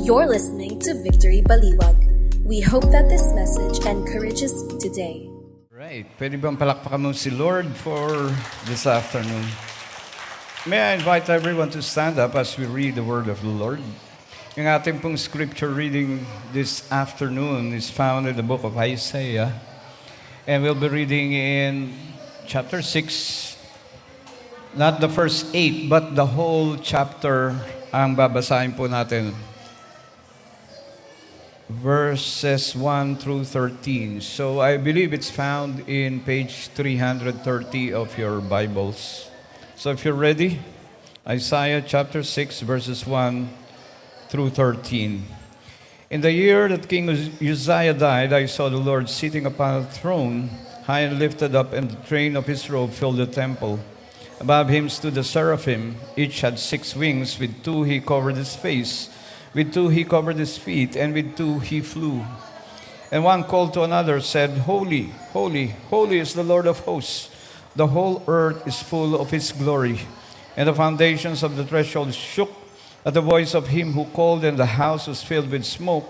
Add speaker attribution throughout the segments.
Speaker 1: You're listening to Victory Baliwag. We hope that this message encourages you today.
Speaker 2: Right. Pwede bang palakpakan mo si Lord for this afternoon? May I invite everyone to stand up as we read the word of the Lord? Yung ating pong scripture reading this afternoon is found in the book of Isaiah. And we'll be reading in chapter 6, not the first 8, but the whole chapter ang babasahin po natin. Verses 1 through 13. So I believe it's found in page 330 of your Bibles. So if you're ready, Isaiah chapter 6 verses 1 through 13. In the year that King Uzziah died, I saw the Lord sitting upon a throne, high and lifted up, and the train of his robe filled the temple. Above him stood the seraphim. Each had 6 wings. With 2 he covered his face. With 2 he covered his feet, and with 2 he flew. And one called to another, said, Holy, holy, holy is the Lord of hosts. The whole earth is full of his glory. And the foundations of the threshold shook at the voice of him who called, and the house was filled with smoke.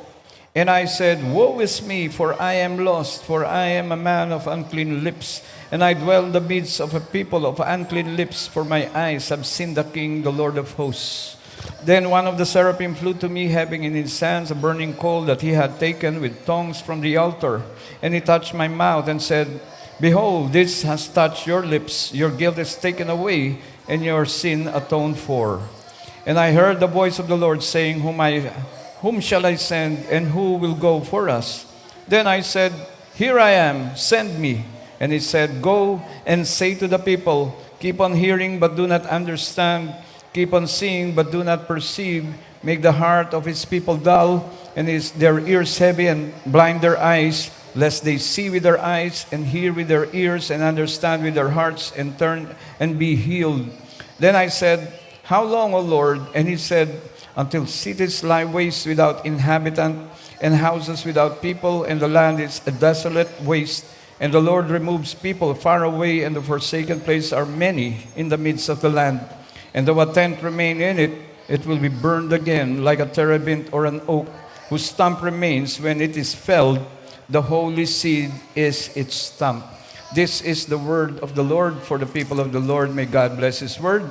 Speaker 2: And I said, Woe is me, for I am lost, for I am a man of unclean lips, and I dwell in the midst of a people of unclean lips, for my eyes have seen the King, the Lord of hosts. Then one of the seraphim flew to me, having in his hands a burning coal that he had taken with tongs from the altar. And he touched my mouth and said, Behold, this has touched your lips. Your guilt is taken away, and your sin atoned for. And I heard the voice of the Lord saying, Whom shall I send, and who will go for us? Then I said, Here I am, send me. And he said, Go and say to the people, Keep on hearing, but do not understand. Keep on seeing, but do not perceive. Make the heart of his people dull, and their ears heavy, and blind their eyes, lest they see with their eyes, and hear with their ears, and understand with their hearts, and turn and be healed. Then I said, How long, O Lord? And he said, Until cities lie waste without inhabitant, and houses without people, and the land is a desolate waste, and the Lord removes people far away, and the forsaken places are many in the midst of the land. And though a tent remain in it, it will be burned again, like a terebinth or an oak, whose stump remains when it is felled. The holy seed is its stump. This is the word of the Lord for the people of the Lord. May God bless His word.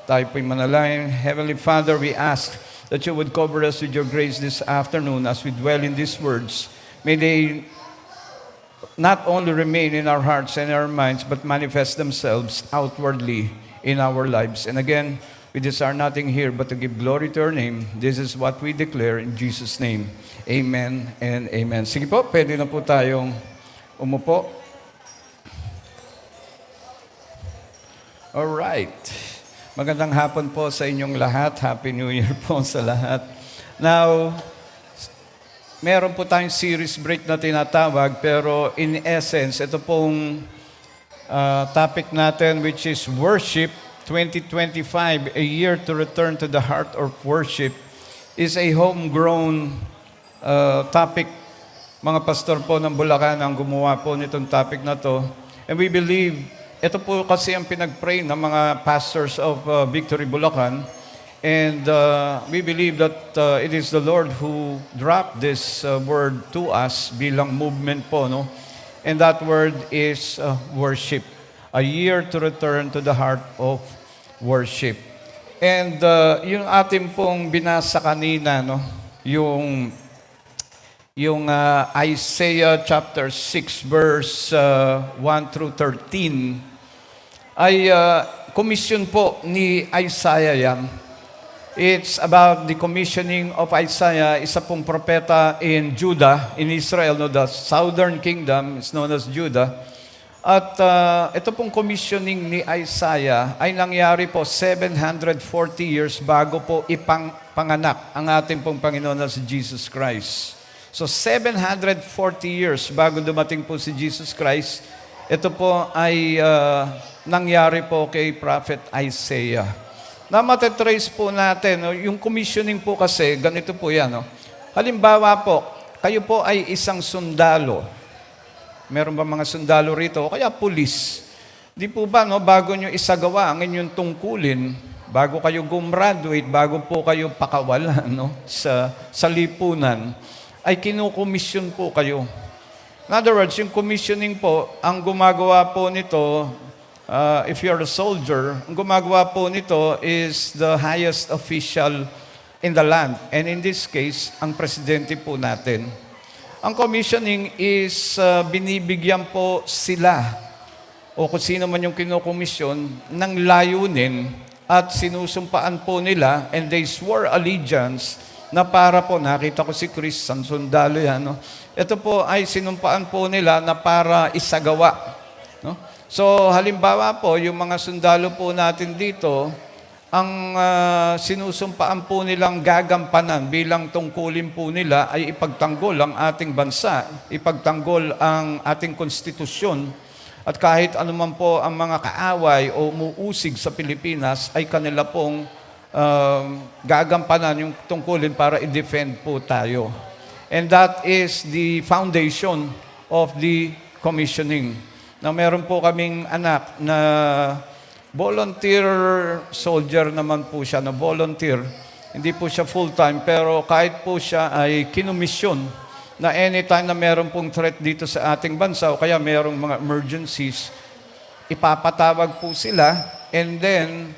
Speaker 2: Tayo po'y manalangin. Heavenly Father, we ask that you would cover us with your grace this afternoon as we dwell in these words. May they not only remain in our hearts and our minds, but manifest themselves outwardly in our lives. And again, we desire nothing here but to give glory to our name. This is what we declare in Jesus' name. Amen and amen. Sige po, pwede na po tayong umupo. Alright. Magandang hapon po sa inyong lahat. Happy New Year po sa lahat. Now, meron po tayong series break na tinatawag, pero in essence, ito pong topic natin, which is Worship 2025, a year to return to the heart of worship, is a homegrown topic. Mga pastor po ng Bulacan ang gumawa po nitong topic na to. And we believe, ito po kasi ang pinag-pray ng mga pastors of Victory Bulacan. And we believe that it is the Lord who dropped this word to us bilang movement po, no? And that word is worship. A year to return to the heart of worship. And yung ating pong binasa kanina, no? Yung Isaiah chapter 6 verse 1 through 13 ay commission po ni Isaiah yan. It's about the commissioning of Isaiah, isa pong propeta in Judah, in Israel, no, the southern kingdom is known as Judah. At ito pong commissioning ni Isaiah ay nangyari po 740 years bago po ipanganak ang ating pong Panginoon na si Jesus Christ. So 740 years bago dumating po si Jesus Christ, ito po ay nangyari po kay Prophet Isaiah. Na matatrace po natin, no, yung commissioning po kasi, ganito po yan. No? Halimbawa po, kayo po ay isang sundalo. Meron ba mga sundalo rito? O kaya pulis. Di po ba, no, bago nyo isagawa ang inyong tungkulin, bago kayo gumraduate, bago po kayo pakawalan no, sa lipunan, ay kinukomisyon po kayo. In other words, yung commissioning po, ang gumagawa po nito, if you're a soldier, ang gumagawa po nito is the highest official in the land. And in this case, ang presidente po natin. Ang commissioning is binibigyan po sila o kung sino man yung kinukomisyon ng layunin at sinusumpaan po nila and they swore allegiance na para po, nakita ko si Chris, ang sundalo yan, no? Ito po ay sinumpaan po nila na para isagawa. No? So, halimbawa po, yung mga sundalo po natin dito, ang sinusumpaan po nilang gagampanan bilang tungkulin po nila ay ipagtanggol ang ating bansa, ipagtanggol ang ating konstitusyon, at kahit anuman po ang mga kaaway o umuusig sa Pilipinas ay kanila pong gagampanan yung tungkulin para i-defend po tayo. And that is the foundation of the commissioning. Na meron po kaming anak na volunteer soldier naman po siya, na volunteer. Hindi po siya full-time, pero kahit po siya ay kinumisyon na anytime na meron pong threat dito sa ating bansa o kaya merong mga emergencies, ipapatawag po sila and then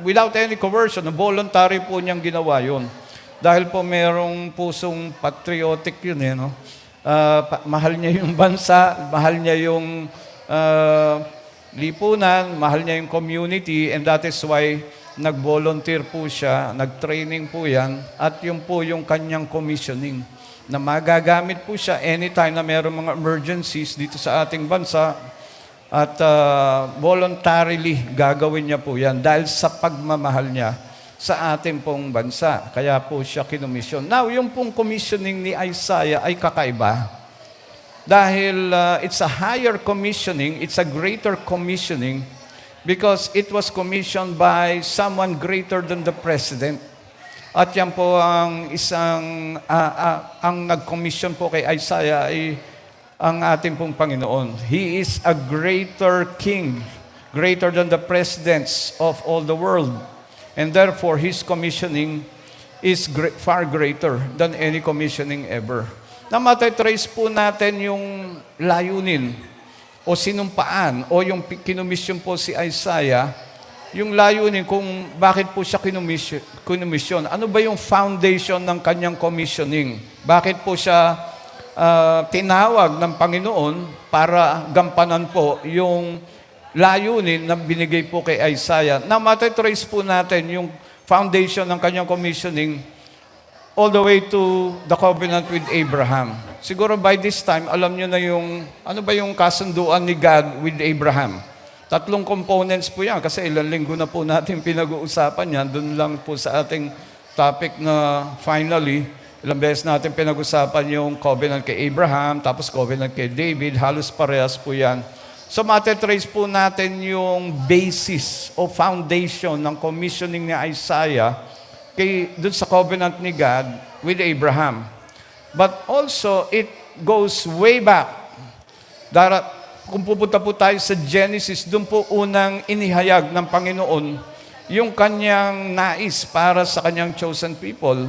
Speaker 2: without any coercion, voluntary po niyang ginawa yun. Dahil po merong pusong patriotic yun no? Mahal niya yung bansa, mahal niya yung lipunan, mahal niya yung community, and that is why nag-volunteer po siya, nag-training po yan, at yun po yung kanyang commissioning na magagamit po siya anytime na mayroong mga emergencies dito sa ating bansa at voluntarily gagawin niya po yan dahil sa pagmamahal niya sa ating pong bansa. Kaya po siya kinomisyon. Now, yung pong commissioning ni Isaiah ay kakaiba. Dahil it's a higher commissioning, it's a greater commissioning because it was commissioned by someone greater than the president. At yan po ang isang, ang nag-commission po kay Isaiah ay ang ating pong Panginoon. He is a greater king, greater than the presidents of all the world. And therefore, His commissioning is far greater than any commissioning ever. Na matatrace po natin yung layunin o sinumpaan o yung kinumisyon po si Isaiah, yung layunin kung bakit po siya kinumisyon. Ano ba yung foundation ng kanyang commissioning? Bakit po siya tinawag ng Panginoon para gampanan po yung layunin na binigay po kay Isaiah? Na matatrace po natin yung foundation ng kanyang commissioning all the way to the covenant with Abraham. Siguro by this time, alam nyo na yung, ano ba yung kasunduan ni God with Abraham? 3 components po yan, kasi ilang linggo na po natin pinag-uusapan yan. Doon lang po sa ating topic na finally, ilang beses natin pinag-usapan yung covenant kay Abraham, tapos covenant kay David, halos parehas po yan. So matatrace po natin yung basis o foundation ng commissioning ni Isaiah doon sa covenant ni God with Abraham. But also, it goes way back. Kung pupunta po tayo sa Genesis, doon po unang inihayag ng Panginoon yung kanyang nais para sa kanyang chosen people.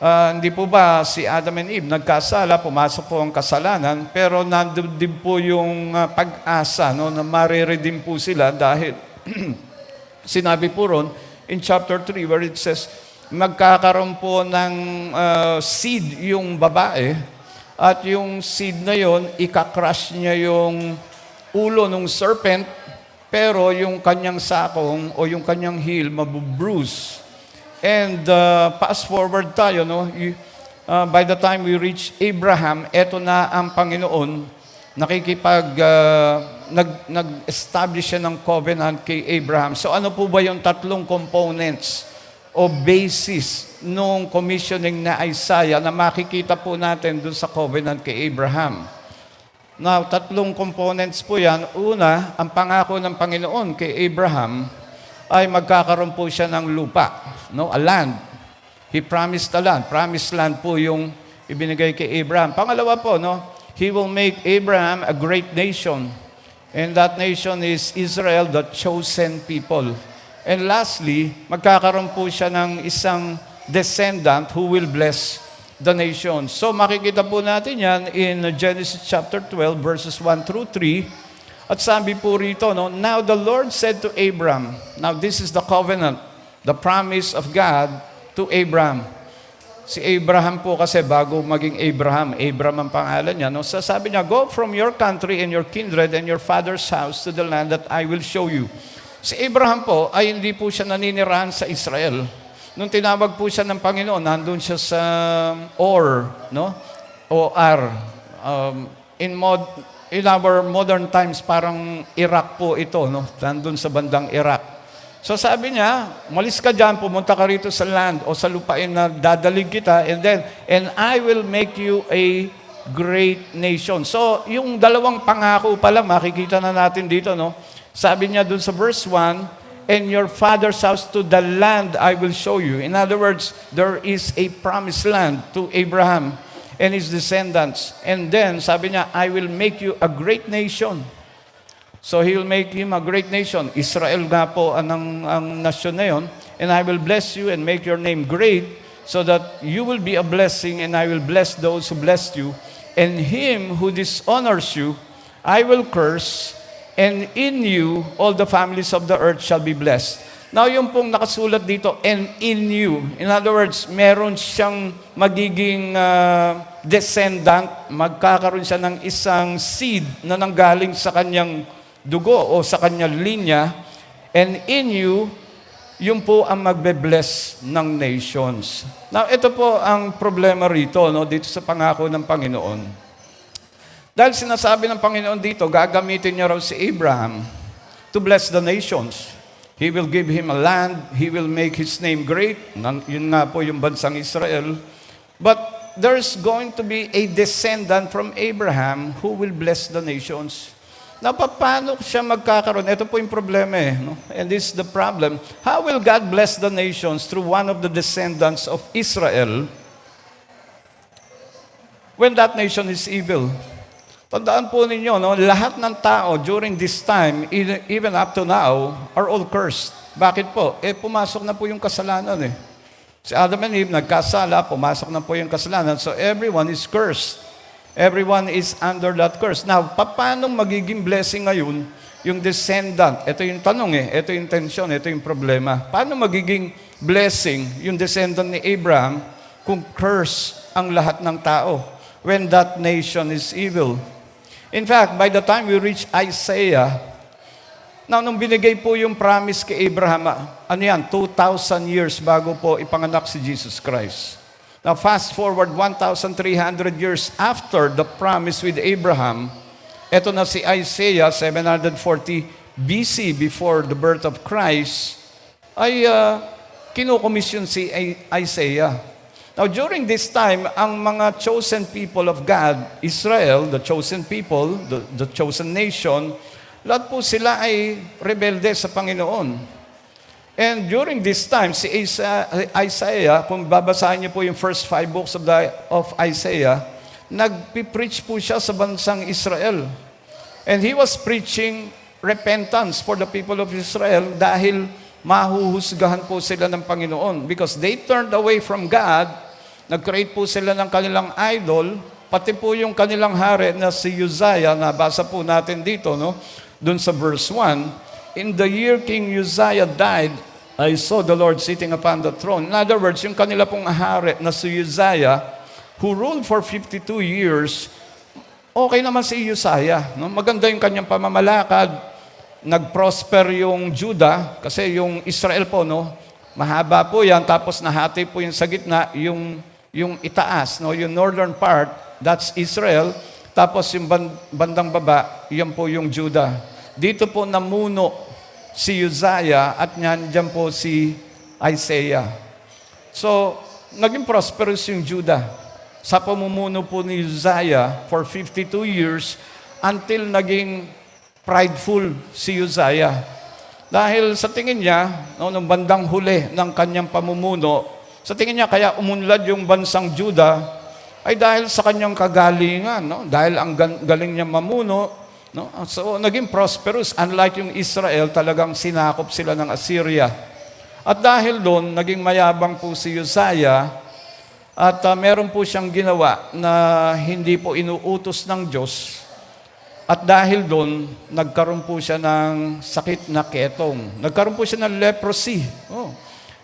Speaker 2: Hindi po ba si Adam and Eve nagkasala, pumasok po ang kasalanan, pero nandun din po yung pag-asa no, na mariredeem po sila dahil sinabi po ron in chapter 3 where it says, magkakaroon po ng seed yung babae at yung seed na yon, ikakrush niya yung ulo ng serpent pero yung kanyang sakong o yung kanyang heel mabubruise. And fast forward tayo, no? By the time we reach Abraham, eto na ang Panginoon nag-establish siya ng covenant kay Abraham. So ano po ba yung 3 components o basis nung commissioning na Isaiah na makikita po natin dun sa covenant kay Abraham? Now, 3 components po yan. Una, ang pangako ng Panginoon kay Abraham ay magkakaroon po siya ng lupa, no? A land. He promised a land. Promised land po yung ibinigay kay Abraham. Pangalawa po, no? He will make Abraham a great nation. And that nation is Israel, the chosen people. And lastly, magkakaroon po siya ng isang descendant who will bless the nation. So makikita po natin yan in Genesis chapter 12, verses 1 through 3. At sabi po rito, no, now the Lord said to Abram, now this is the covenant, the promise of God to Abram. Si Abraham po kasi bago maging Abraham ang pangalan niya. No? So sabi niya, go from your country and your kindred and your father's house to the land that I will show you. Si Abraham po ay hindi po siya naninirahan sa Israel. Nung tinawag po siya ng Panginoon, nandun siya sa Or, no? O-R. In our modern times, parang Iraq po ito, no? Nandun sa bandang Iraq. So sabi niya, malis ka dyan, pumunta ka rito sa land o sa lupain na dadalig kita, and I will make you a great nation. So yung dalawang pangako pa lang, makikita na natin dito, no? Sabi niya dun sa verse 1, and your father's house to the land I will show you. In other words, there is a promised land to Abraham and his descendants. And then, sabi niya, I will make you a great nation. So he will make him a great nation. Israel nga po ang nasyon na yun. And I will bless you and make your name great so that you will be a blessing and I will bless those who bless you. And him who dishonors you, I will curse, and in you all the families of the earth shall be blessed. Now yung pong nakasulat dito, and in you. In other words, meron siyang magiging descendant, magkakaroon siya ng isang seed na nanggaling sa kanyang dugo o sa kanyang linya. And in you, yun po ang magbe-bless ng nations. Now ito po ang problema rito, no, dito sa pangako ng Panginoon. Dahil sinasabi ng Panginoon dito, gagamitin niya raw si Abraham to bless the nations. He will give him a land, he will make his name great. Yun nga po yung bansang Israel. But there's going to be a descendant from Abraham who will bless the nations. Now, paano siya magkakaroon? Ito po yung problema no? And this is the problem. How will God bless the nations through one of the descendants of Israel when that nation is evil? Tandaan po ninyo, no, lahat ng tao during this time, even up to now, are all cursed. Bakit po? Pumasok na po yung kasalanan Si Adam and Eve nagkasala, pumasok na po yung kasalanan. So everyone is cursed. Everyone is under that curse. Now, paano magiging blessing ngayon yung descendant? Ito yung tanong Ito yung tension, ito yung problema. Paano magiging blessing yung descendant ni Abraham kung curse ang lahat ng tao when that nation is evil? In fact, by the time we reach Isaiah, nung binigay po yung promise kay Abraham, 2,000 years bago po ipanganak si Jesus Christ. Now, fast forward 1,300 years after the promise with Abraham, eto na si Isaiah, 740 BC, before the birth of Christ, ay kinukomisyon si Isaiah. Now, during this time, ang mga chosen people of God, Israel, the chosen people, the chosen nation, lahat po sila ay rebelde sa Panginoon. And during this time, si Isaiah, kung babasahin niyo po yung first 5 books of Isaiah, nagpipreach po siya sa bansang Israel. And he was preaching repentance for the people of Israel dahil mahuhusgahan po sila ng Panginoon because they turned away from God, nag-create po sila ng kanilang idol, pati po yung kanilang hari na si Uzziah, nabasa po natin dito, no? Dun sa verse 1, in the year King Uzziah died, I saw the Lord sitting upon the throne. In other words, yung kanila pong hari na si Uzziah, who ruled for 52 years, okay naman si Uzziah, no? Maganda yung kanyang pamamalakad, nag-prosper yung Judah, kasi yung Israel po, no, mahaba po yan, tapos nahati po yung sa gitna, yung itaas, no, yung northern part, that's Israel, tapos yung bandang baba, yan po yung Judah. Dito po namuno si Uzziah at dyan po si Isaiah. So, naging prosperous yung Judah. Sa pamumuno po ni Uzziah for 52 years until naging prideful si Uzziah. Dahil sa tingin niya, nung bandang huli ng kanyang pamumuno, sa tingin niya kaya umunlad yung bansang Judah ay dahil sa kanyang kagalingan. No? Dahil ang galing niya mamuno, No? So, naging prosperous. Unlike yung Israel, talagang sinakop sila ng Assyria. At dahil doon, naging mayabang po si Uzziah at meron po siyang ginawa na hindi po inuutos ng Diyos. At dahil doon, nagkaroon po siya ng sakit na ketong. Nagkaroon po siya ng leprosy.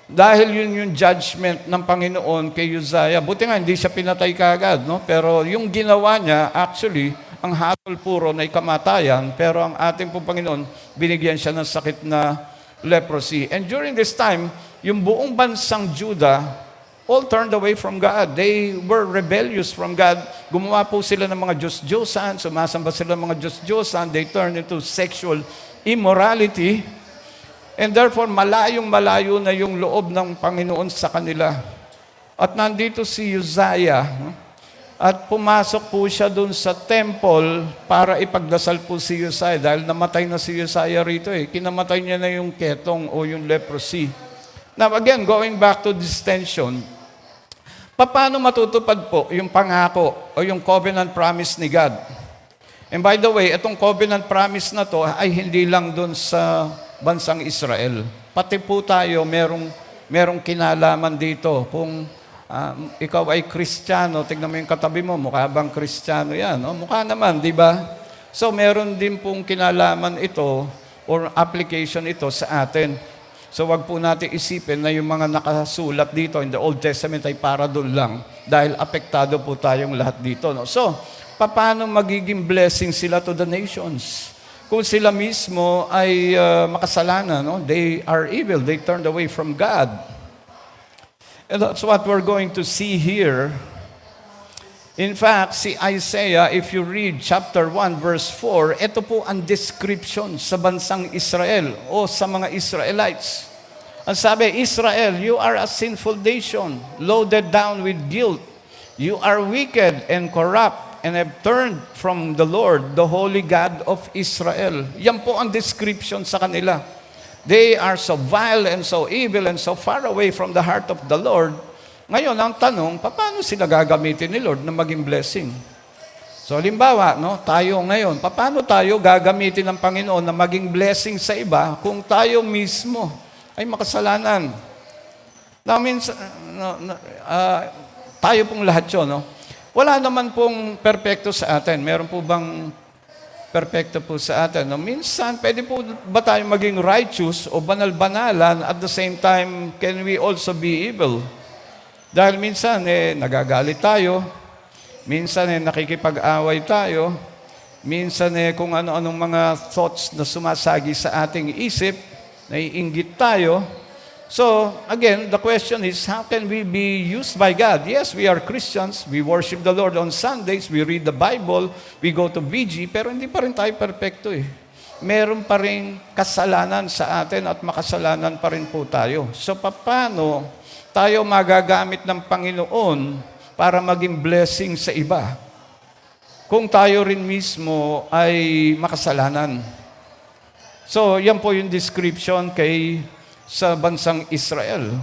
Speaker 2: Dahil yun yung judgment ng Panginoon kay Uzziah. Buti nga, hindi siya pinatay kaagad. No? Pero yung ginawa niya, actually, ang hatol puro na kamatayan, pero ang ating pong Panginoon, binigyan siya ng sakit na leprosy. And during this time, yung buong bansang Judah, all turned away from God. They were rebellious from God. Gumawa po sila ng mga Diyos-Diyosan, sumasamba sila ng mga Diyos-Diyosan, they turned into sexual immorality, and therefore, malayong-malayo na yung loob ng Panginoon sa kanila. At nandito si Uzziah, at pumasok po siya dun sa temple para ipagdasal po si Uzziah dahil namatay na si Uzziah rito Kinamatay niya na yung ketong o yung leprosy. Now again, going back to this tension, paano matutupad po yung pangako o yung covenant promise ni God? And by the way, itong covenant promise na to ay hindi lang dun sa bansang Israel. Pati po tayo merong kinalaman dito. Kung ikaw ay Kristiyano, tignan mo yung katabi mo, mukha bang Kristiyano yan? No? Mukha naman, di ba? So, meron din pong kinalaman ito or application ito sa atin. So, wag po natin isipin na yung mga nakasulat dito in the Old Testament ay para doon lang dahil apektado po tayong lahat dito. No? So, paano magiging blessing sila to the nations? Kung sila mismo ay makasalanan, no? They are evil, they turned away from God. And that's what we're going to see here. In fact, si Isaiah, if you read chapter 1, verse 4, ito po ang description sa bansang Israel o sa mga Israelites. Ang sabi, Israel, you are a sinful nation, loaded down with guilt. You are wicked and corrupt and have turned from the Lord, the Holy God of Israel. Yan po ang description sa kanila. They are so vile and so evil and so far away from the heart of the Lord. Ngayon, ang tanong, paano sila gagamitin ni Lord na maging blessing? So, halimbawa, no, tayo ngayon, paano tayo gagamitin ng Panginoon na maging blessing sa iba kung tayo mismo ay makasalanan? Now, tayo pong lahat yun, no? Wala naman pong perfecto sa atin. Meron po bang perfecto po sa atin? No? Minsan, pwede po ba tayo maging righteous o banal-banalan at the same time, can we also be evil? Dahil minsan, nagagalit tayo. Minsan, nakikipag-away tayo. Minsan, kung ano-anong mga thoughts na sumasagi sa ating isip, naiinggit tayo. So, again, the question is, how can we be used by God? Yes, we are Christians. We worship the Lord on Sundays. We read the Bible. We go to VG. Pero hindi pa rin tayo perfecto Meron pa rin kasalanan sa atin at makasalanan pa rin po tayo. So, paano tayo magagamit ng Panginoon para maging blessing sa iba kung tayo rin mismo ay makasalanan? So, yan po yung description sa bansang Israel.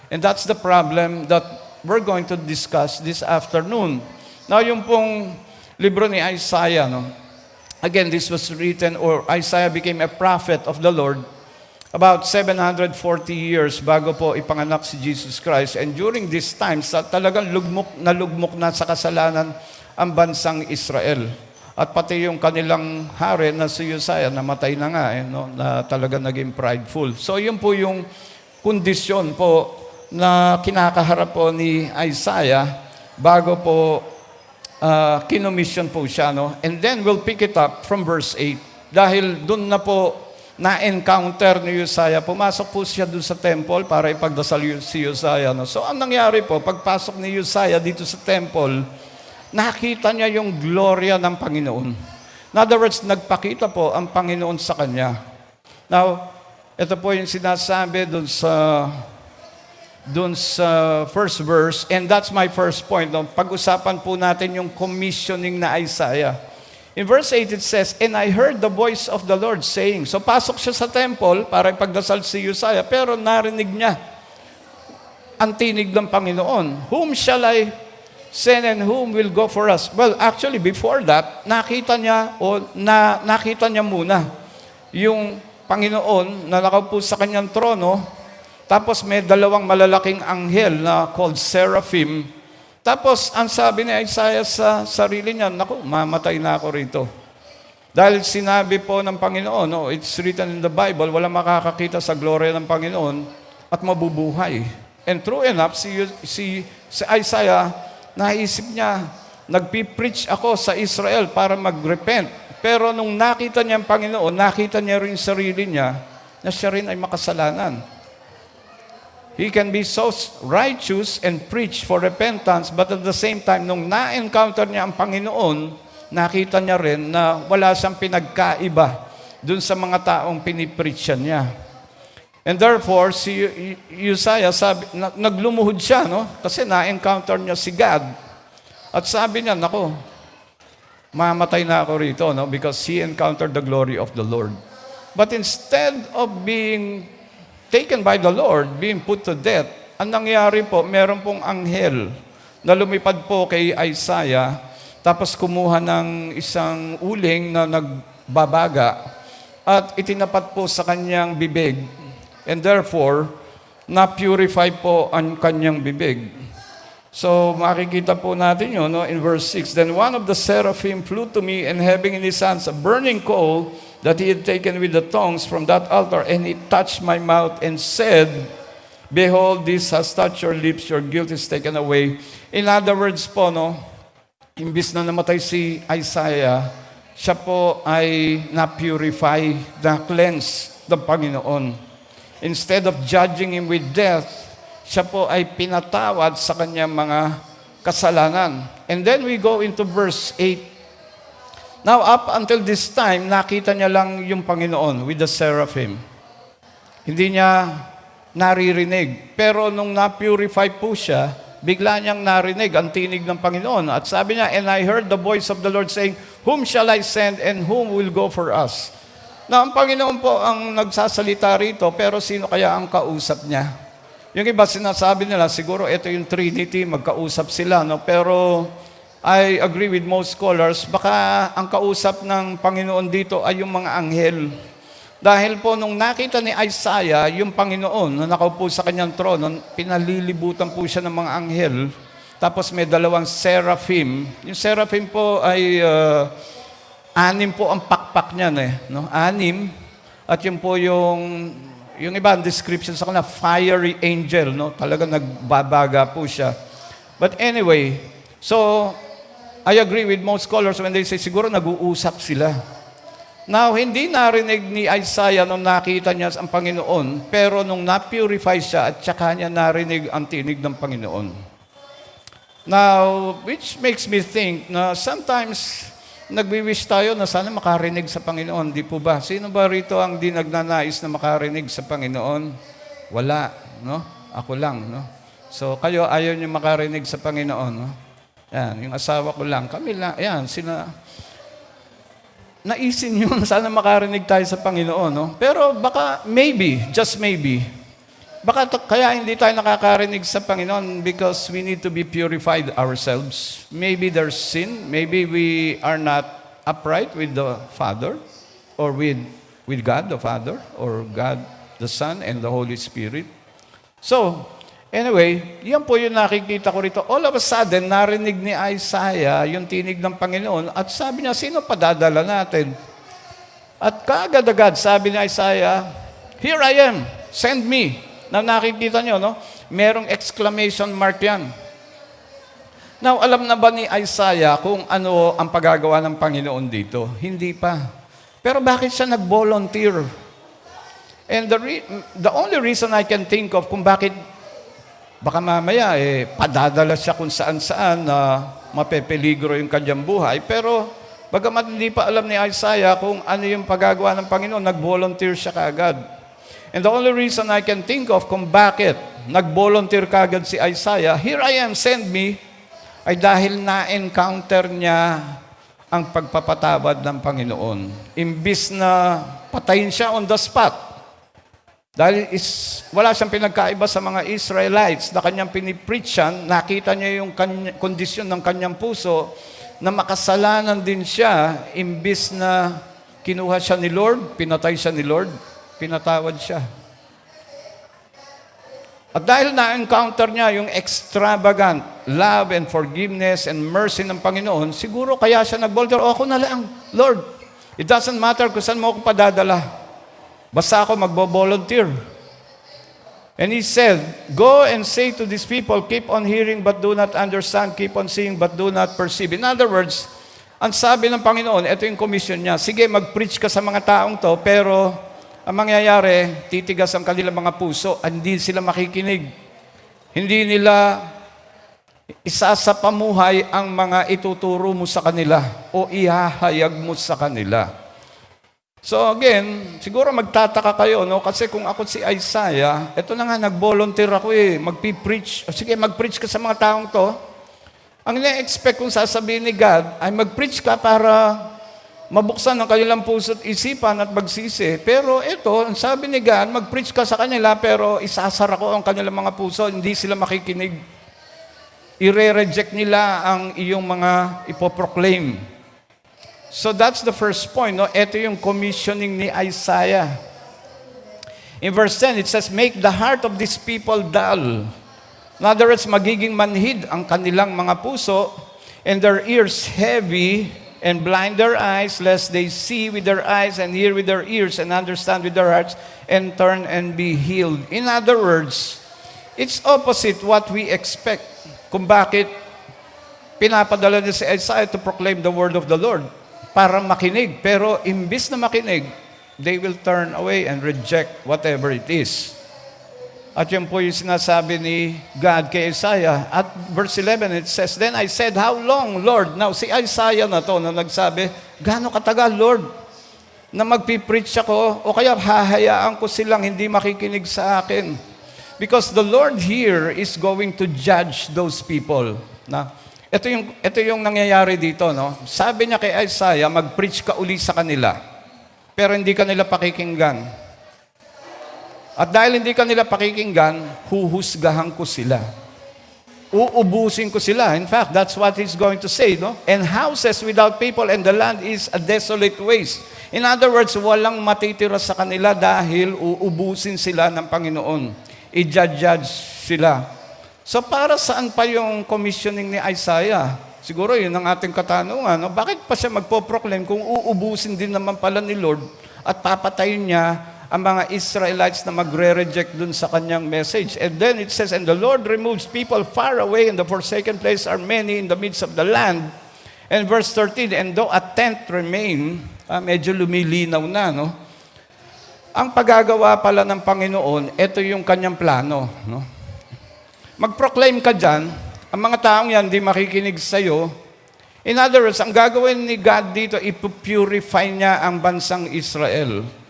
Speaker 2: And that's the problem that we're going to discuss this afternoon. Now, yung pong libro ni Isaiah, no? Again, this was written, or Isaiah became a prophet of the Lord about 740 years bago po ipanganak si Jesus Christ. And during this time, talagang lugmok na sa kasalanan ang bansang Israel. At pati yung kanilang hari na si Uzziah, namatay na nga, na talaga naging prideful. So yun po yung kondisyon po na kinakaharap po ni Isaiah bago po kinomission po siya. No? And then we'll pick it up from verse 8. Dahil dun na po na-encounter ni Uzziah, pumasok po siya dun sa temple para ipagdasal si Uzziah. No? So ang nangyari po, pagpasok ni Uzziah dito sa temple, nakita niya yung gloria ng Panginoon. In other words, nagpakita po ang Panginoon sa kanya. Now, ito po yung sinasabi dun sa first verse, and that's my first point. No? Pag-usapan po natin yung commissioning na Isaiah. In verse 8 it says, and I heard the voice of the Lord saying, so pasok siya sa temple para ipagdasal si Uzziah, pero narinig niya ang tinig ng Panginoon. Whom shall I send and whom will go for us? Well, actually, before that, nakita niya muna yung Panginoon na nakaupo sa kanyang trono, tapos may dalawang malalaking anghel na called seraphim. Tapos, ang sabi ni Isaiah sa sarili niya, naku, mamatay na ako rito. Dahil sinabi po ng Panginoon, it's written in the Bible, wala makakakita sa glory ng Panginoon at mabubuhay. And true enough, si Isaiah, naisip niya, nagpipreach ako sa Israel para mag-repent. Pero nung nakita niya ang Panginoon, nakita niya rin sarili niya na siya rin ay makasalanan. He can be so righteous and preach for repentance, but at the same time, nung na-encounter niya ang Panginoon, nakita niya rin na wala siyang pinagkaiba dun sa mga taong pinipreachan niya. And therefore, si Uzziah, naglumuhod siya, kasi na-encounter niya si God. At sabi niya, nako, mamatay na ako rito, because he encountered the glory of the Lord. But instead of being taken by the Lord, being put to death, ang nangyari po, meron pong anghel na lumipad po kay Isaiah, tapos kumuha ng isang uling na nagbabaga at itinapat po sa kanyang bibig. And therefore, na-purify po ang kanyang bibig. So, makikita po natin yun in verse 6. Then one of the seraphim flew to me, and having in his hands a burning coal that he had taken with the tongs from that altar, and he touched my mouth and said, Behold, this has touched your lips, your guilt is taken away. In other words po, imbis na namatay si Isaiah, siya po ay na-purify, na-cleanse ng Panginoon. Instead of judging him with death, siya po ay pinatawad sa kanyang mga kasalanan. And then we go into verse 8. Now, up until this time, nakita niya lang yung Panginoon with the seraphim. Hindi niya naririnig. Pero nung na-purify po siya, bigla niyang narinig ang tinig ng Panginoon. At sabi niya, and I heard the voice of the Lord saying, Whom shall I send and whom will go for us? Na ang Panginoon po ang nagsasalita rito, pero sino kaya ang kausap niya? Yung iba sinasabi nila, siguro ito yung Trinity, magkausap sila. Pero I agree with most scholars, baka ang kausap ng Panginoon dito ay yung mga anghel. Dahil po nung nakita ni Isaiah yung Panginoon na nakaupo sa kanyang trono, pinalilibutan po siya ng mga anghel. Tapos may dalawang seraphim. Yung seraphim po ay 6 po ang pakpak niyan . 6. At yun po yung iba ang description sa kanila, fiery angel. Talaga nagbabaga po siya. But anyway, so I agree with most scholars when they say siguro nag-uusap sila. Now, hindi narinig ni Isaiah nung nakita niya ang Panginoon, pero nung na-purify siya at saka niya narinig ang tinig ng Panginoon. Now, which makes me think na sometimes nagwi-wish tayo na sana makarinig sa Panginoon. Di po ba? Sino ba rito ang di nagnanais na makarinig sa Panginoon? Wala, Ako lang, So, kayo ayaw niyo makarinig sa Panginoon, Yan, yung asawa ko lang. Kami lang, yan, naisin yun, sana makarinig tayo sa Panginoon. Pero baka, maybe, just maybe, baka kaya hindi tayo nakakarinig sa Panginoon because we need to be purified ourselves. Maybe there's sin. Maybe we are not upright with the Father or with God the Father or God the Son and the Holy Spirit. So, anyway, yan po yung nakikita ko rito. All of a sudden, narinig ni Isaiah yung tinig ng Panginoon at sabi niya, sino padadala natin? At kaagad-agad, sabi ni Isaiah, Here I am, send me. Na nakikita niyo, merong exclamation mark yan. Now, alam na ba ni Isaiah kung ano ang paggagawa ng Panginoon dito? Hindi pa. Pero bakit siya nag-volunteer? And the only reason I can think of kung bakit baka mamaya, padadala siya kung saan-saan na mapepeligro yung kanyang buhay. Pero, bagamat hindi pa alam ni Isaiah kung ano yung paggagawa ng Panginoon, nag-volunteer siya kaagad. And the only reason I can think of kung bakit nag-volunteer kaagad si Isaiah, Here I am, send me, ay dahil na-encounter niya ang pagpapatawad ng Panginoon. Imbis na patayin siya on the spot, Dahil wala siyang pinagkaiba sa mga Israelites na kanyang pinipreach yan, nakita niya yung kondisyon ng kanyang puso na makasalanan din siya, imbis na kinuha siya ni Lord, pinatay siya ni Lord, pinatawad siya. At dahil na-encounter niya yung extravagant love and forgiveness and mercy ng Panginoon, siguro kaya siya nag-volunteer, ako na lang, Lord, it doesn't matter kung saan mo ako padadala. Basta ako magbo-volunteer. And he said, go and say to these people, keep on hearing but do not understand, keep on seeing but do not perceive. In other words, ang sabi ng Panginoon, ito yung commission niya, sige, mag-preach ka sa mga taong to, pero ang mangyayari, titigas ang kanilang mga puso, hindi sila makikinig. Hindi nila isasapamuhay ang mga ituturo mo sa kanila o ihahayag mo sa kanila. So again, siguro magtataka kayo, no? Kasi kung ako si Isaiah, ito na nga, nag-volunteer ako magpipreach. Sige, mag-preach ka sa mga taong to. Ang ina-expect kong sasabihin ni God ay mag-preach ka para mabuksan ang kanilang puso at isipan at magsisi. Pero ito, ang sabi ni God, mag-preach ka sa kanila pero isasara ko ang kanilang mga puso, hindi sila makikinig. Ire-reject nila ang iyong mga ipoproclaim. So that's the first point. No? Ito yung commissioning ni Isaiah. In verse 10, it says, make the heart of these people dull. In other words, magiging manhid ang kanilang mga puso and their ears heavy and blind their eyes, lest they see with their eyes and hear with their ears and understand with their hearts and turn and be healed. In other words, it's opposite what we expect. Kung bakit pinapadala niya si Isaiah to proclaim the word of the Lord para makinig. Pero imbis na makinig, they will turn away and reject whatever it is. At yun po yung sinasabi ni God kay Isaiah. At verse 11, it says, then I said, how long, Lord? Now, si Isaiah na to, na nagsabi, gaano katagal, Lord, na magpipreach ako, o kaya hahayaan ko silang hindi makikinig sa akin. Because the Lord here is going to judge those people. Na, ito yung nangyayari dito, no? Sabi niya kay Isaiah, mag-preach ka uli sa kanila, pero hindi ka nila pakikinggan. At dahil hindi ka nila pakikinggan, huhusgahan ko sila. Uubusin ko sila. In fact, that's what he's going to say, no? And houses without people and the land is a desolate waste. In other words, walang matitira sa kanila dahil uubusin sila ng Panginoon. I-judge sila. So para saan pa yung commissioning ni Isaiah? Siguro yun ang ating katanungan. No? Bakit pa siya magpo-proclaim kung uubusin din naman pala ni Lord at papatayin niya ang mga Israelites na magre-reject dun sa kanyang message. And then it says, and the Lord removes people far away, and the forsaken place are many in the midst of the land. And verse 13, and though a tent remain, medyo lumilinaw na, no? Ang paggagawa pala ng Panginoon, ito yung kanyang plano, no? Mag-proclaim ka dyan, ang mga taong yan di makikinig sa'yo. In other words, ang gagawin ni God dito, ipupurify niya ang bansang Israel.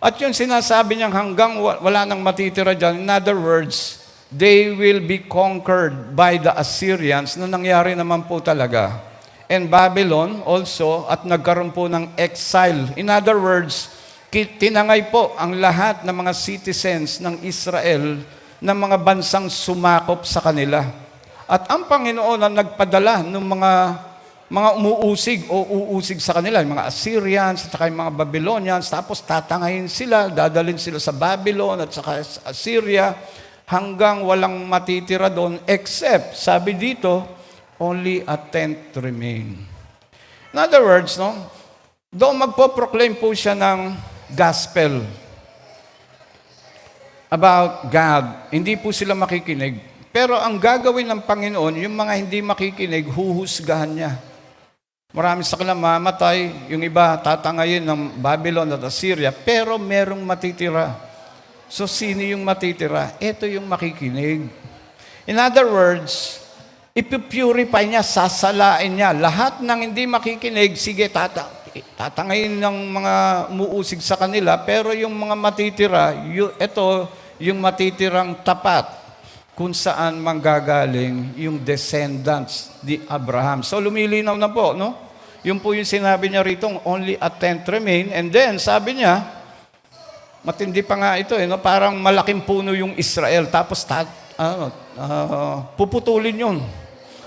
Speaker 2: At yung sinasabi niyang hanggang wala nang matitira dyan, in other words, they will be conquered by the Assyrians na nangyari naman po talaga. And Babylon also, at nagkaroon po ng exile. In other words, tinangay po ang lahat ng mga citizens ng Israel ng mga bansang sumakop sa kanila. At ang Panginoon ang nagpadala ng mga umuusig o uusig sa kanila, yung mga Assyrians at saka yung mga Babylonians, tapos tatangayin sila, dadalhin sila sa Babylon at saka sa Assyria, hanggang walang matitira doon, except, sabi dito, only a tent remain. In other words, no, doon magpo-proclaim po siya ng gospel about God. Hindi po sila makikinig. Pero ang gagawin ng Panginoon, yung mga hindi makikinig, huhusgahan niya. Marami sa kanila mamatay, yung iba tatangayin ng Babylon at Assyria, pero merong matitira. So sino yung matitira? Ito yung makikinig. In other words, ipupurify niya, sasalain niya. Lahat ng hindi makikinig, sige, tatangayin ng mga umuusig sa kanila, pero yung mga matitira, ito yung matitirang tapat, kung saan manggagaling yung descendants ni Abraham. So lumilinaw na po, no? Yun po yung sinabi niya rito, only a tent remain. And then, sabi niya, Matindi pa nga ito, no? Parang malaking puno yung Israel, tapos puputulin yun.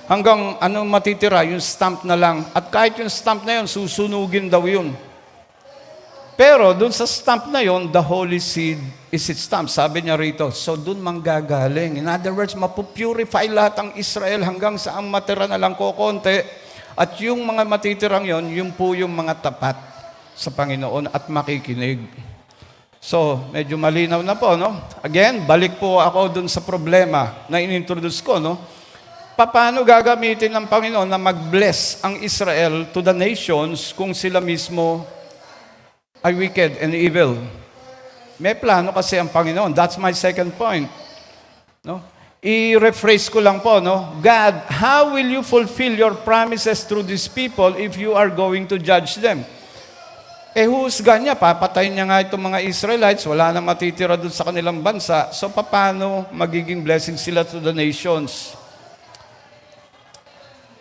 Speaker 2: Hanggang anong matitira, yung stump na lang. At kahit yung stump na yun, susunugin daw yun. Pero dun sa stump na yun, the holy seed is its stump. Sabi niya rito, so dun manggagaling. In other words, mapupurify lahat ang Israel hanggang sa ang matira na lang kokonti. At yung mga matitirang yon, yun po yung mga tapat sa Panginoon at makikinig. So, medyo malinaw na po, no? Again, balik po ako dun sa problema na inintroduce ko, no? Paano gagamitin ng Panginoon na mag-bless ang Israel to the nations kung sila mismo ay wicked and evil? May plano kasi ang Panginoon. That's my second point. No? I-rephrase ko lang po, no? God, how will you fulfill your promises through these people if you are going to judge them? Husga niya, papatayin niya nga itong mga Israelites, wala na matitira doon sa kanilang bansa. So, paano magiging blessing sila to the nations?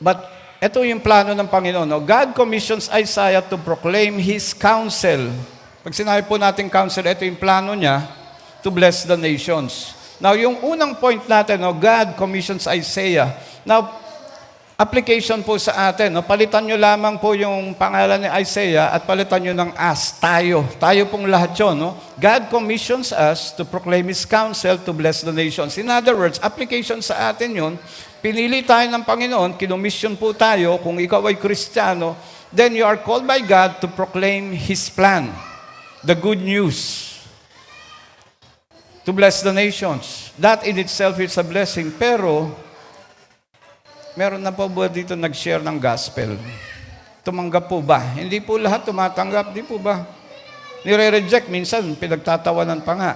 Speaker 2: But, ito yung plano ng Panginoon. No? God commissions Isaiah to proclaim His counsel. Pag sinabi po natin counsel, ito yung plano niya to bless the nations. Now, yung unang point natin, no, God commissions Isaiah. Now, application po sa atin. No? Palitan nyo lamang po yung pangalan ni Isaiah at palitan nyo ng us, tayo. Tayo pong lahat yun. No? God commissions us to proclaim His counsel to bless the nations. In other words, application sa atin yun. Pinili tayo ng Panginoon, kinomission po tayo, kung ikaw ay Kristiyano, then you are called by God to proclaim His plan, the good news, to bless the nations. That in itself is a blessing. Pero, meron na po ba dito nag-share ng gospel? Tumanggap po ba? Hindi po lahat tumatanggap, di po ba? Nire-reject, minsan pinagtatawanan pa nga.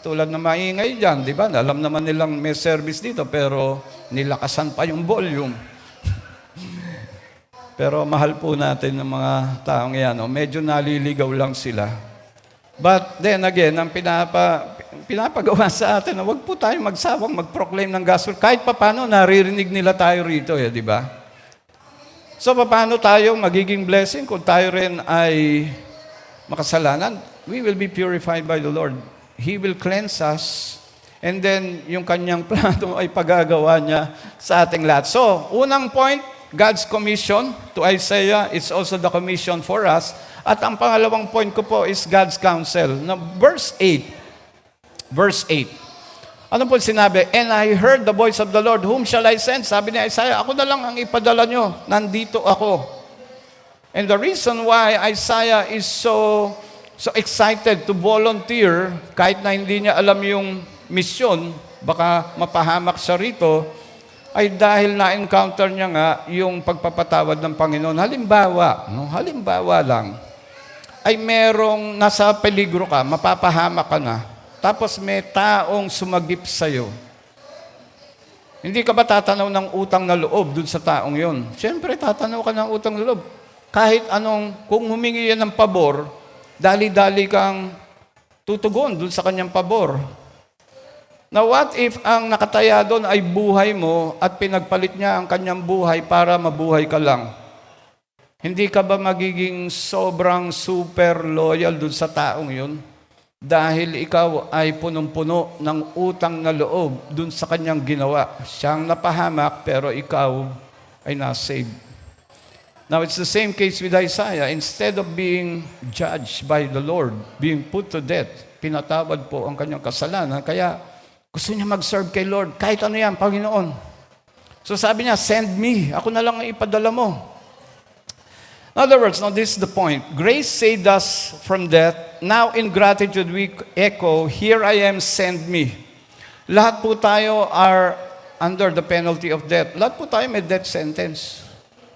Speaker 2: Tulad na maingay dyan, di ba? Alam naman nilang may service dito, pero nilakasan pa yung volume. Pero mahal po natin ng mga taong yan. No? Medyo naliligaw lang sila. But then again, ang pinapagawa sa atin, huwag po tayo magsawang mag-proclaim ng gospel. Kahit paano, naririnig nila tayo rito, di ba? So, paano tayo magiging blessing kung tayo rin ay makasalanan? We will be purified by the Lord. He will cleanse us, and then yung kanyang plano ay pagagawa niya sa ating lahat. So, unang point, God's commission to Isaiah, it's also the commission for us. At ang pangalawang point ko po is God's counsel. Now, verse 8. Ano po sinabi? And I heard the voice of the Lord, whom shall I send? Sabi ni Isaiah, ako na lang ang ipadala nyo. Nandito ako. And the reason why Isaiah is so excited to volunteer, kahit na hindi niya alam yung misyon, baka mapahamak siya rito, ay dahil na-encounter niya nga yung pagpapatawad ng Panginoon. Halimbawa lang, ay merong nasa peligro ka, mapapahamak ka na, tapos may taong sumagip sa'yo. Hindi ka ba tatanaw ng utang na loob dun sa taong yon? Siyempre, tatanaw ka ng utang na loob. Kahit anong, kung humingi yan ng pabor, dali-dali kang tutugon dun sa kanyang pabor. Now, what if ang nakataya doon ay buhay mo at pinagpalit niya ang kanyang buhay para mabuhay ka lang? Hindi ka ba magiging sobrang super loyal dun sa taong yun? Dahil ikaw ay punong-puno ng utang na loob dun sa kanyang ginawa. Siyang napahamak pero ikaw ay nasave. Now, it's the same case with Isaiah. Instead of being judged by the Lord, being put to death, pinatawad po ang kanyang kasalanan. Kaya gusto niya mag-serve kay Lord. Kahit ano yan, Panginoon. So sabi niya, send me. Ako na lang ang ipadala mo. In other words, now this is the point. Grace saved us from death. Now in gratitude we echo, here I am, send me. Lahat po tayo are under the penalty of death. Lahat po tayo may death sentence.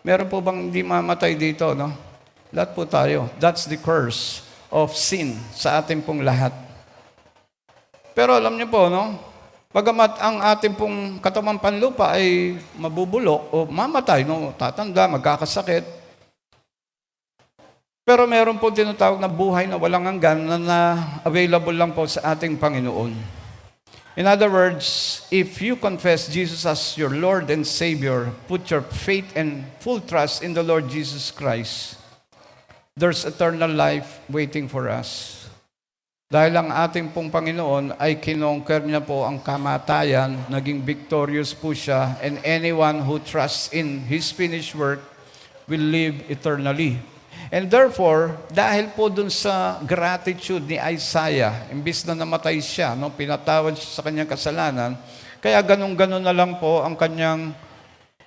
Speaker 2: Meron po bang hindi mamatay dito, no? Lahat po tayo. That's the curse of sin sa ating pong lahat. Pero alam niyo po, no? Bagamat ang ating pong katawang panlupa ay mabubulok o mamatay, no? Tatanda, magkakasakit. Pero meron po tinatawag na buhay na walang hanggan na available lang po sa ating Panginoon. In other words, if you confess Jesus as your Lord and Savior, put your faith and full trust in the Lord Jesus Christ, there's eternal life waiting for us. Dahil ang ating pong Panginoon ay kinonquer niya po ang kamatayan, naging victorious po siya, and anyone who trusts in His finished work will live eternally. And therefore, dahil po dun sa gratitude ni Isaiah, imbis na namatay siya, no, pinatawad siya sa kanyang kasalanan, kaya ganun-ganun na lang po ang kanyang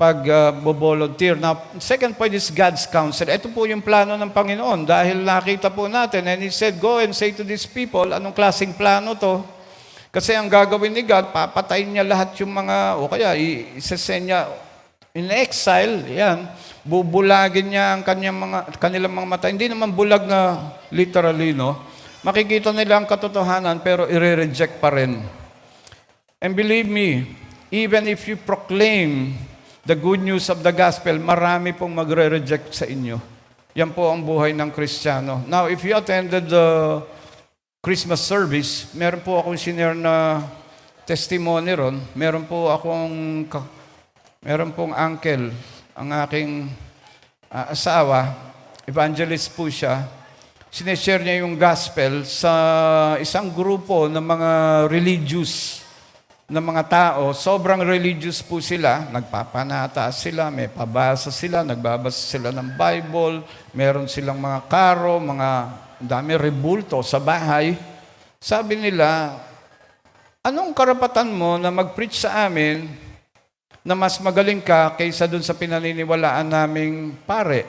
Speaker 2: pag-volunteer. Now, second point is God's counsel. Ito po yung plano ng Panginoon dahil nakita po natin, and He said, go and say to these people, anong klaseng plano to? Kasi ang gagawin ni God, papatayin niya lahat yung mga, o kaya isasend niya in exile, yan, bubulagin niya ang kanilang mga mata. Hindi naman bulag na literally, no? Makikita nila ang katotohanan pero i-reject pa rin. And believe me, even if you proclaim the good news of the gospel, marami pong magre-reject sa inyo. Yan po ang buhay ng Kristiyano. Now, if you attended the Christmas service, meron po akong sinare na testimony ron. Meron pong uncle, ang aking asawa, evangelist po siya. Sineshare niya yung gospel sa isang grupo ng mga religious ng mga tao. Sobrang religious po sila. Nagpapanata sila, may pabasa sila, nagbabasa sila ng Bible, meron silang mga karo, dami rebulto sa bahay. Sabi nila, anong karapatan mo na mag-preach sa amin na mas magaling ka kaysa dun sa pinaniniwalaan naming pare?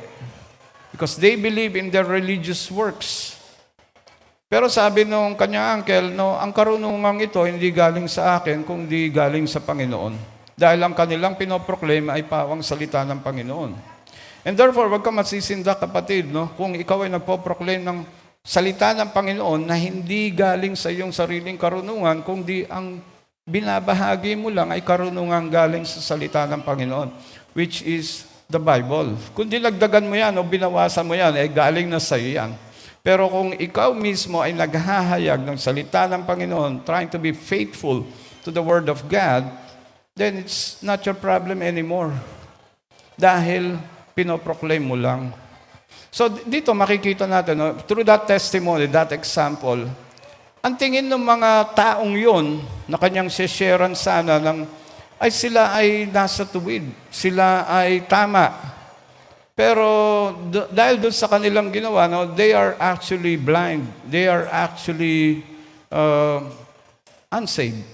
Speaker 2: Because they believe in their religious works. Pero sabi nung kanyang uncle, no, ang karunungan ito hindi galing sa akin, kundi galing sa Panginoon. Dahil ang kanilang pinoproclaim ay pawang salita ng Panginoon. And therefore, wag ka masisindak, kapatid, no, kung ikaw ay nagpo-proclaim ng salita ng Panginoon na hindi galing sa iyong sariling karunungan, kundi ang binabahagi mo lang ay karunungan galing sa salita ng Panginoon, which is the Bible. Kung dilagdagan mo yan o binawasan mo yan, ay galing na sa iyo yan. Pero kung ikaw mismo ay naghahayag ng salita ng Panginoon, trying to be faithful to the Word of God, then it's not your problem anymore. Dahil pinoproclaim mo lang. So dito makikita natin, no, through that testimony, that example, ang tingin ng mga taong yun na kanyang sharean sana ay sila ay nasa tuwid, sila ay tama. Pero dahil doon sa kanilang ginawa, no, they are actually blind. They are actually unsaved.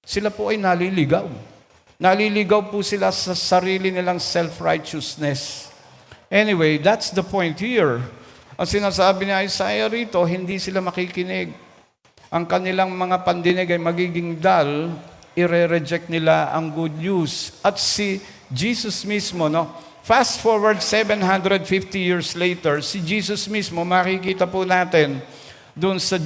Speaker 2: Sila po ay naliligaw. Naliligaw po sila sa sarili nilang self-righteousness. Anyway, that's the point here. Ang sinasabi ni Isaiah rito, hindi sila makikinig. Ang kanilang mga pandinig ay magiging dull, ire-reject nila ang good news. At si Jesus mismo, no, fast forward 750 years later, si Jesus mismo, makikita po natin doon sa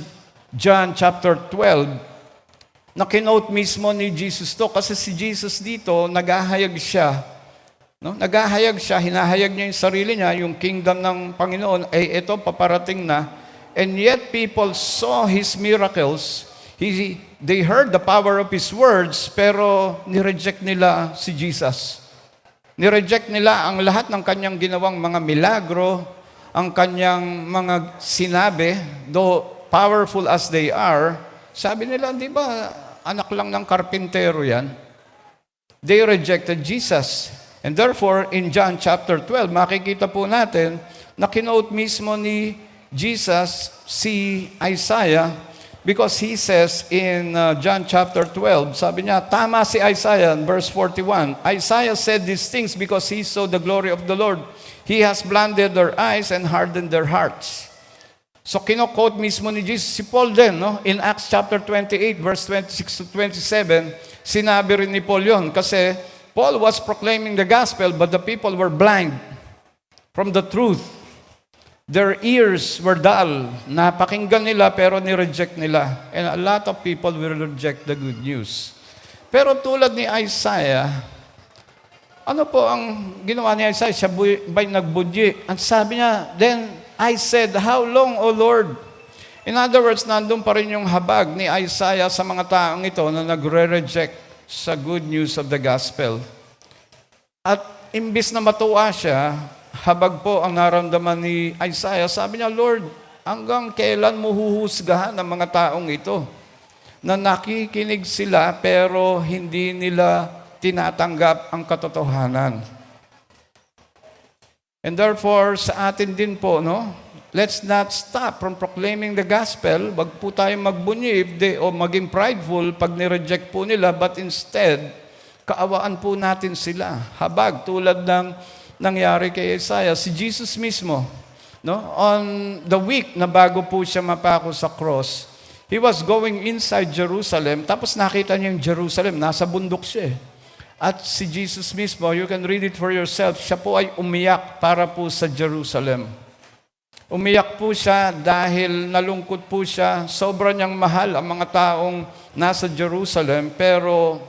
Speaker 2: John chapter 12, na kinote mismo ni Jesus to. Kasi si Jesus dito, naghahayag siya. No? Naghahayag siya, hinahayag niya yung sarili niya, yung kingdom ng Panginoon, ay ito, paparating na. And yet people saw His miracles. They heard the power of His words, pero nireject nila si Jesus. Nireject nila ang lahat ng kanyang ginawang mga milagro, ang kanyang mga sinabi, though powerful as they are. Sabi nila, di ba, anak lang ng karpintero yan? They rejected Jesus. And therefore, in John chapter 12, makikita po natin na kinote mismo ni Jesus si Isaiah, because he says in John chapter 12, sabi niya, tama si Isaiah in verse 41. Isaiah said these things because he saw the glory of the Lord. He has blinded their eyes and hardened their hearts. So kinokot mismo ni Jesus. Si Paul din, no? In Acts chapter 28, verse 26 to 27, sinabi rin ni Paul yun. Kasi Paul was proclaiming the gospel, but the people were blind from the truth. Their ears were dull. Napakinggan nila pero ni-reject nila. And a lot of people will reject the good news. Pero tulad ni Isaiah, ano po ang ginawa ni Isaiah? Siya ba'y nagbudyi? Ang sabi niya, then I said, how long, O Lord? In other words, nandun pa rin yung habag ni Isaiah sa mga taong ito na nagre-reject sa good news of the gospel. At imbis na matuwa siya, habag po ang naramdaman ni Isaiah. Sabi niya, Lord, Hanggang kailan mo huhusgahan ang mga taong ito na nakikinig sila pero hindi nila tinatanggap ang katotohanan? And therefore, sa atin din po, no? Let's not stop from proclaiming the gospel. Wag po tayong magbunyib o maging prideful pag nireject po nila, but instead, kaawaan po natin sila. Habag, tulad ng nangyari kay Isaiah, si Jesus mismo, no? On the week na bago po siya mapako sa cross, he was going inside Jerusalem, tapos nakita niya yung Jerusalem, nasa bundok siya eh. At si Jesus mismo, you can read it for yourself, siya po ay umiyak para po sa Jerusalem. Umiyak po siya dahil nalungkot po siya, sobra niyang mahal ang mga taong nasa Jerusalem, pero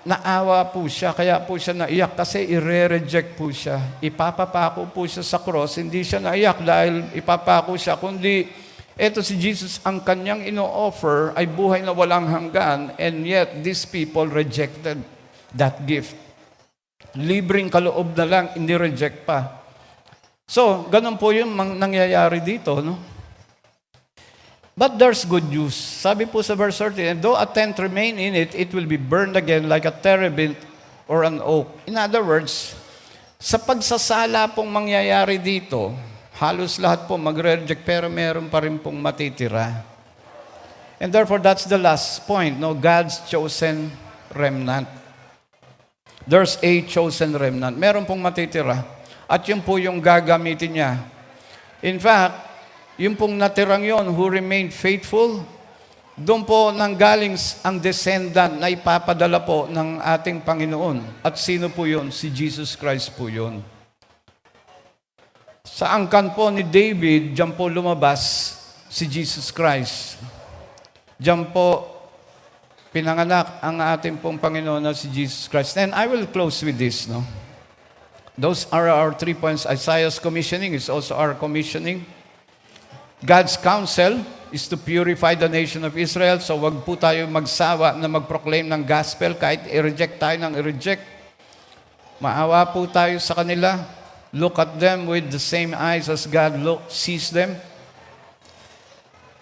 Speaker 2: naawa po siya, kaya po siya naiyak kasi ire-reject po siya. Ipapapako po siya sa cross, hindi siya naiyak dahil ipapako siya, kundi eto si Jesus, ang kanyang ino-offer ay buhay na walang hanggan, and yet these people rejected that gift. Libreng kaloob na lang, hindi reject pa. So, ganun po yung nangyayari dito, no? But there's good news. Sabi po sa verse 13, and though a tent remain in it, it will be burned again like a terebinth or an oak. In other words, sa pagsasala pong mangyayari dito, halos lahat po magre-reject, pero meron pa rin pong matitira. And therefore, that's the last point, no? God's chosen remnant. There's a chosen remnant. Meron pong matitira. At yun po yung gagamitin niya. In fact, yung pong natirang yon who remained faithful, doon po nanggaling ang descendant na ipapadala po ng ating Panginoon. At sino po yun? Si Jesus Christ po yun. Sa angkan po ni David, diyan po lumabas si Jesus Christ. Diyan po pinanganak ang ating pong Panginoon na si Jesus Christ. And I will close with this, no? Those are our 3 points. Isaiah's commissioning is also our commissioning. God's counsel is to purify the nation of Israel. So wag po tayo magsawa na mag-proclaim ng gospel kahit i-reject tayo ng i-reject. Maawa po tayo sa kanila. Look at them with the same eyes as God sees them.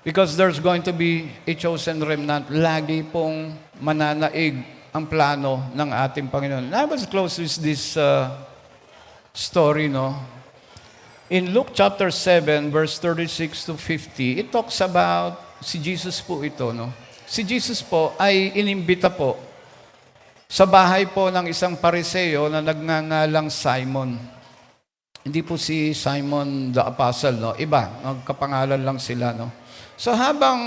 Speaker 2: Because there's going to be a chosen remnant. Lagi pong mananaig ang plano ng ating Panginoon. And I will close with this story, no? In Luke chapter 7, verse 36 to 50, it talks about si Jesus po ito, no? Si Jesus po ay inimbita po sa bahay po ng isang pariseo na nagngangalang Simon. Hindi po si Simon the Apostle, no? Iba, nagkapangalan lang sila, no? So habang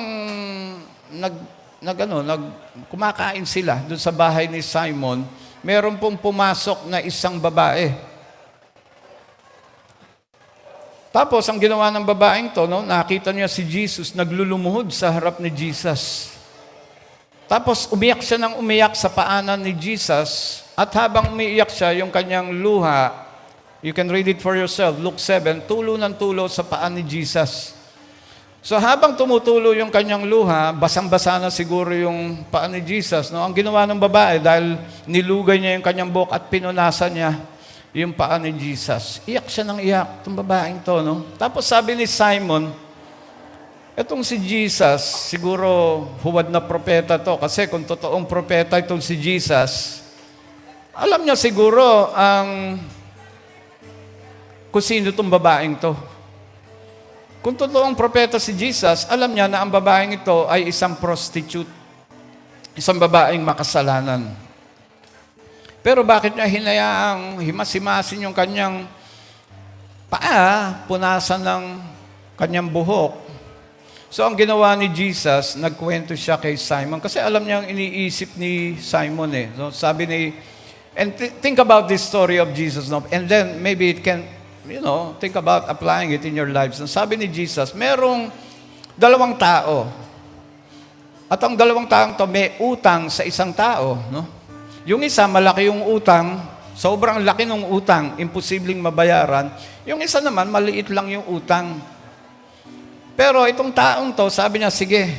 Speaker 2: kumakain sila doon sa bahay ni Simon, meron pong pumasok na isang babae. Tapos ang ginawa ng babaeng to, no, nakita niya si Jesus naglulumuhod sa harap ni Jesus. Tapos umiyak siya ng umiyak sa paanan ni Jesus, at habang umiiyak siya, yung kanyang luha, you can read it for yourself, Luke 7, tulo ng tulo sa paan ni Jesus. So habang tumutulo yung kanyang luha, basang-basa na siguro yung paan ni Jesus, no? Ang ginawa ng babae, dahil nilugay niya yung kanyang buhok at pinunasan niya yung paan ni Jesus. Iyak siya ng iyak, itong babaeng to, no? Tapos sabi ni Simon, etong si Jesus, siguro huwad na propeta to, kasi kung totoong propeta itong si Jesus, alam niya siguro kung sino itong babaeng to. Kung totoong propeta si Jesus, alam niya na ang babaeng ito ay isang prostitute, isang babaeng makasalanan. Pero bakit niya hinayaang himas-himasin yung kanyang paa, punasan ng kanyang buhok? So ang ginawa ni Jesus, nagkwento siya kay Simon, kasi alam niya ang iniisip ni Simon eh. So sabi ni, and think about this story of Jesus, no? And then maybe it can, think about applying it in your lives. Sabi ni Jesus, merong dalawang tao. At ang dalawang taong to may utang sa isang tao, no? Yung isa, malaki yung utang, sobrang laki ng utang, imposibleng mabayaran. Yung isa naman, maliit lang yung utang. Pero itong taong to, sabi niya, sige,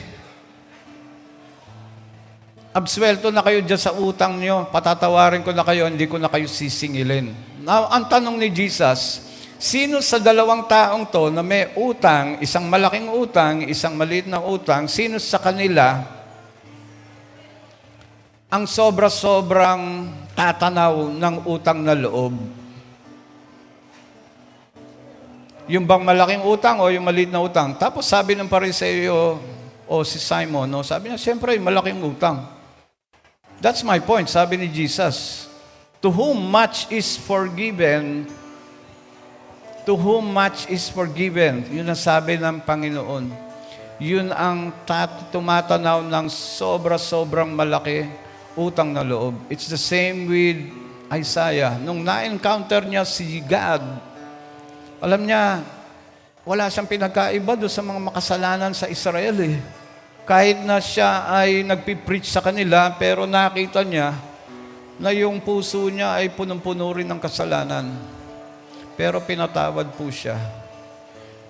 Speaker 2: absuelto na kayo dyan sa utang nyo, patatawarin ko na kayo, hindi ko na kayo sisingilin. Now, ang tanong ni Jesus, Sino sa dalawang taong to na may utang, isang malaking utang, isang maliit na utang, sino sa kanila ang sobra-sobrang tatanaw ng utang na loob? Yung bang malaking utang o yung maliit na utang? Tapos sabi ng Pariseo o si Simon, no, sabi niya, siyempre, malaking utang. That's my point, sabi ni Jesus. To whom much is forgiven, yun ang sabi ng Panginoon. Yun ang tumatanaw ng sobra-sobrang malaki utang na loob. It's the same with Isaiah. Nung na-encounter niya si God, alam niya, wala siyang pinagkaiba doon sa mga makasalanan sa Israel eh. Kahit na siya ay nagpipreach sa kanila, pero nakita niya na yung puso niya ay punong-puno rin ng kasalanan. Pero pinatawad po siya.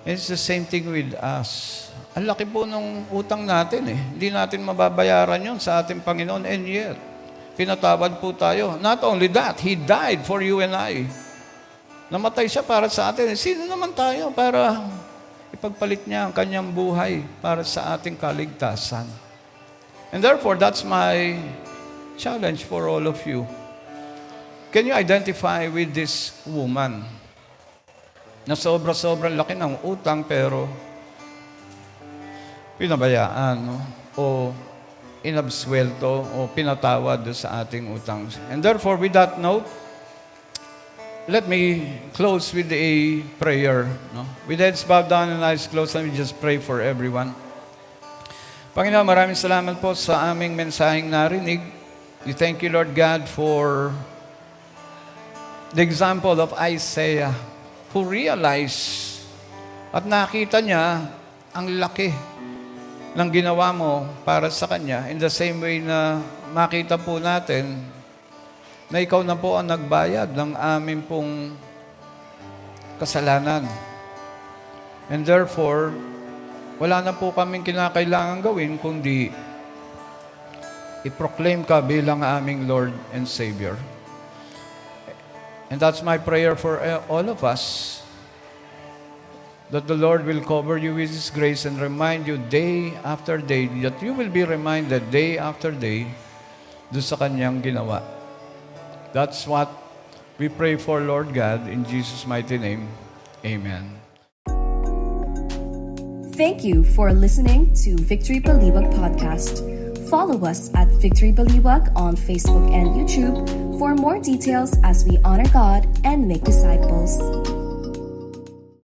Speaker 2: It's the same thing with us. Ang laki po ng utang natin eh. Hindi natin mababayaran yun sa ating Panginoon. And yet, pinatawad po tayo. Not only that, He died for you and I. Namatay siya para sa atin. Sino naman tayo para ipagpalit niya ang kanyang buhay para sa ating kaligtasan? And therefore, that's my challenge for all of you. Can you identify with this woman na sobra-sobrang laki ng utang pero pinabayaan, no? O inabsuelto o pinatawad sa ating utang? And therefore, with that note, let me close with a prayer. No? With heads bowed down and eyes closed, let me just pray for everyone. Panginoon, maraming salamat po sa aming mensaheng narinig. We thank you, Lord God, for the example of Isaiah, who realized at nakita niya ang laki ng ginawa mo para sa kanya. In the same way na makita po natin na ikaw na po ang nagbayad ng aming pong kasalanan. And therefore, wala na po kaming kinakailangan gawin kundi i-proclaim ka bilang aming Lord and Savior. And that's my prayer for all of us, that the Lord will cover you with His grace and remind you day after day, that you will be reminded day after day doon sa Kanyang ginawa. That's what we pray for, Lord God, in Jesus' mighty name. Amen.
Speaker 1: Thank you for listening to Victory Baliwag Podcast. Follow us at Victory Baliwag on Facebook and YouTube for more details as we honor God and make disciples.